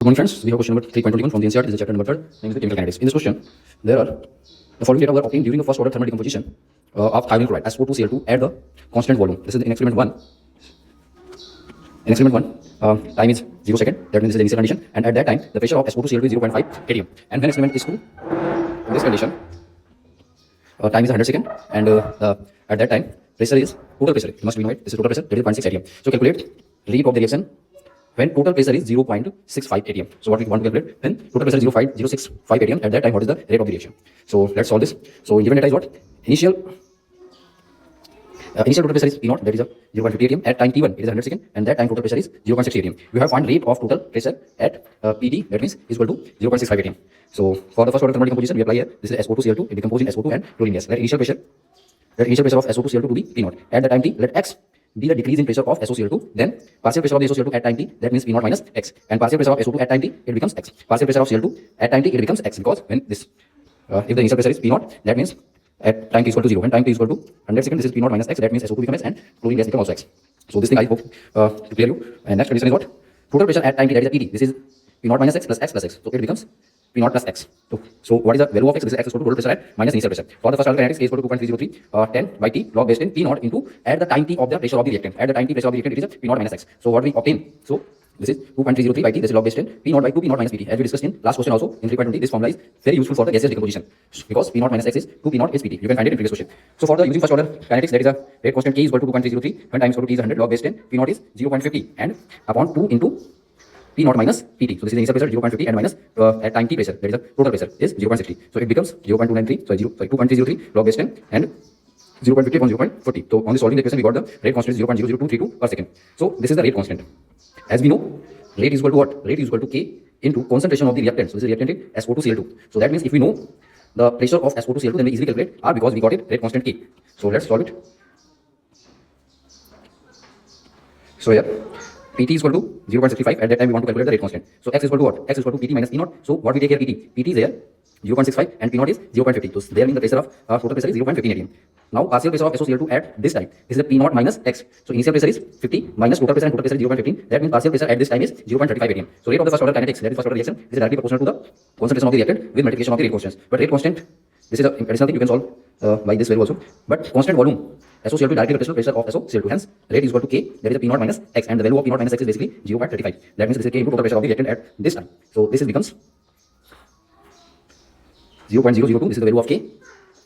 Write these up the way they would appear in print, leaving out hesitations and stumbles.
Good morning, friends. We have question number 3.21 from the NCERT. This is chapter number 3rd, named Chemical Kinetics. In this question, there are the following data were obtained during the first order thermal decomposition of thionyl chloride SO₂Cl₂ at the constant volume. This is in experiment 1. In experiment 1, time is 0 second. That means this is the initial condition. And at that time, the pressure of SO₂Cl₂ is 0.5 atm. And when experiment is 2, in this condition, time is 100 second. And at that time, pressure is total pressure. You must know it. This is total pressure. That is 0.6 atm. So calculate rate of the reaction when total pressure is 0.65 atm. So what we want to calculate, when total pressure is 0.065 atm, at that time what is the rate of the reaction? So let's solve this. So given data is what? Initial total pressure is P0, that is 0.50 atm. At time t1 it is 100 second, and that time total pressure is 0.60 atm. We have found rate of total pressure at Pt, that means is equal to 0.65 atm. So for the first order thermal decomposition, we apply here this is SO₂Cl₂, it decomposes in SO2 and chlorine gas. Let initial pressure of SO₂Cl₂ to be P0. At the time t, let x be the decrease in pressure of SO₂Cl₂, then partial pressure of the SO₂Cl₂ at time t, that means P0 minus x, and partial pressure of SO2 at time t, it becomes x. Partial pressure of Cl2 at time t, it becomes x, because when this if the initial pressure is P0, that means at time t is equal to 0. When time t is equal to 100 seconds, this is P0 minus x, that means SO2 becomes x and chlorine gas becomes also x. So this thing I hope to clear you. And next condition is what? Total pressure at time t, that is the Pd. This is P0 minus x plus x plus x. So it becomes P0 plus x. So what is the value of x? This is x is equal to total pressure at minus initial pressure. For the first order kinetics, K is equal to 2.303 10 by t log base 10 P0 into at the time t of the pressure of the reactant. At the time t pressure of the reactant, it is P0 minus x. So what we obtain? So this is 2.303 by t, this is log base 10 P0 by 2 P0 minus Pt. As we discussed in last question also in 3.20, this formula is very useful for the gaseous decomposition because P0 minus x is 2 P0 is Pt. You can find it in previous question. So for the using first order kinetics, that is a rate constant K is equal to 2.303 when time is equal to t is 100 log base 10 P0 is 0.50 and upon 2 into P0 minus Pt. So this is the initial pressure 0.50 and minus at time t pressure, that is the total pressure is 0.60. So it becomes 0.293, 2.303 log base 10 and 0.50 upon 0.40. So on the solving the equation, we got the rate constant is 0.00232 per second. So this is the rate constant. As we know, rate is equal to what? Rate is equal to K into concentration of the reactant. So this is reactant is SO₂Cl₂. So that means if we know the pressure of SO₂Cl₂, then we easily calculate R because we got it rate constant K. So let's solve it. So here Pt is equal to 0.65. At that time we want to calculate the rate constant. So x is equal to what? X is equal to Pt minus P0. So what we take here Pt? Pt is here 0.65 and P0 is 0.50. So there means the pressure of total pressure is 0.15 atm. Now partial pressure of SO₂Cl₂ at this time, this is the P0 minus x. So initial pressure is 50 minus total pressure, and total pressure is 0.15. That means partial pressure at this time is 0.35 atm. So rate of the first order kinetics, that is first order reaction, is directly proportional to the concentration of the reactant with multiplication of the rate constants. But rate constant, this is an additional thing you can solve by this value also. But constant volume SO₂Cl₂ directly proportional pressure of SO₂ hence rate is equal to K, that is the P0 minus x, and the value of P0 minus x is basically 0.35. That means this is K into total pressure of the reactant at this time. So this is becomes 0.002. This is the value of K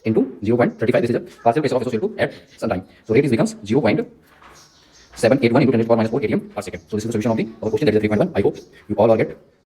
into 0.35. This is the partial pressure of SO₂ at some time. So rate is becomes 0.781 into 10⁻⁴ atm per second. So this is the solution of the question, that is 3.1. I hope you all are get